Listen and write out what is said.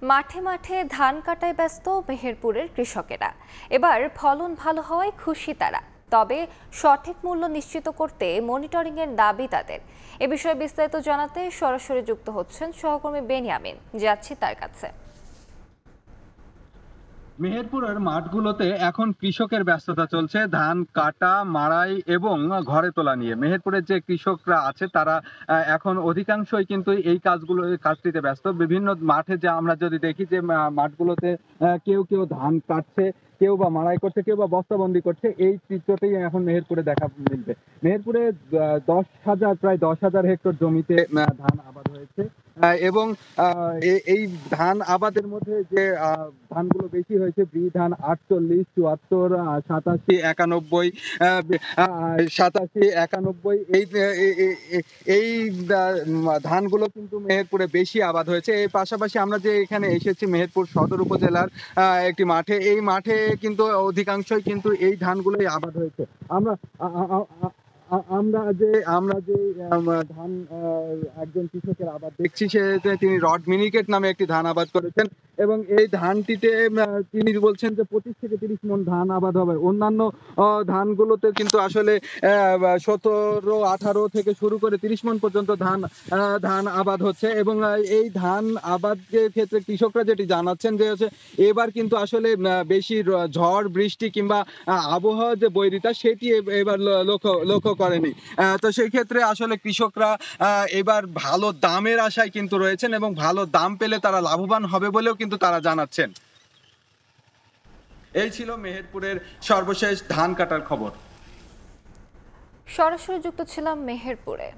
মাঠে মাঠে ধান কাটায় ব্যস্ত মেহেরপুরের কৃষকেরা। এবার ফলন ভালো হওয়ায় খুশি তারা। তবে সঠিক মূল্য নিশ্চিত করতে মনিটরিংয়ের দাবি তাদের। এ বিষয়ে বিস্তারিত জানাতে সরাসরি যুক্ত হচ্ছেন সহকর্মী বেনিয়ামিন। যাচ্ছি তার কাছে। মেহেরপুরের মাঠগুলোতে এখন কৃষকের ব্যস্ততা চলছে ধান কাটা, মাড়াই এবং ঘরে তোলা নিয়ে। মেহেরপুরের যে কৃষকরা আছে তারা এখন অধিকাংশই কিন্তু এই কাজটিতে ব্যস্ত। বিভিন্ন মাঠে যে আমরা যদি দেখি যে মাঠগুলোতে কেউ কেউ ধান কাটছে, কেউ বা মাড়াই করছে, কেউ বা বস্তাবন্দি করছে। এই চিত্রটাই এখন মেহেরপুরে দেখা মিলবে। মেহেরপুরে 10,000 প্রায় 10,000 হেক্টর জমিতে ধান আবাদ হয়েছে। এবং এই ধান আবাদের মধ্যে যে ধানগুলো বেশি হয়েছে ব্রি ধান 48, 74, 87, 91, 87, 91 এই ধানগুলো কিন্তু মেহেরপুরে বেশি আবাদ হয়েছে। এর পাশাপাশি আমরা যে এখানে এসেছি মেহেরপুর সদর উপজেলার একটি মাঠে, এই মাঠে কিন্তু অধিকাংশই কিন্তু এই ধানগুলোই আবাদ হয়েছে। আমরা আমরা যে ধান একজন কৃষকের আবাদ দেখছি, তিনি রড মিনিকেট নামে একটি ধান আবাদ করেছেন এবং এই ধানটিতে তিনি বলছেন যে 25 থেকে 30 মণ ধান আবাদ হবে। অন্যান্য ধানগুলোতে কিন্তু আসলে 17, 18 থেকে শুরু করে 30 মণ পর্যন্ত ধান আবাদ হচ্ছে এবং এই ধান আবাদের ক্ষেত্রে কৃষকরা যেটি জানাচ্ছেন যে হচ্ছে এবার কিন্তু আসলে বেশি ঝড় বৃষ্টি কিংবা আবহাওয়া যে বৈরিতা সেটি এবার লক্ষ্য করেনি। তো সেই ক্ষেত্রে আসলে কৃষকরা এবার ভালো দামের আশায় কিন্তু রয়েছেন এবং ভালো দাম পেলে তারা লাভবান হবে বলেও কিন্তু তারা জানাচ্ছেন। এই ছিল মেহেরপুরের সর্বশেষ ধান কাটার খবর। সরাসরি যুক্ত ছিলাম মেহেরপুরে।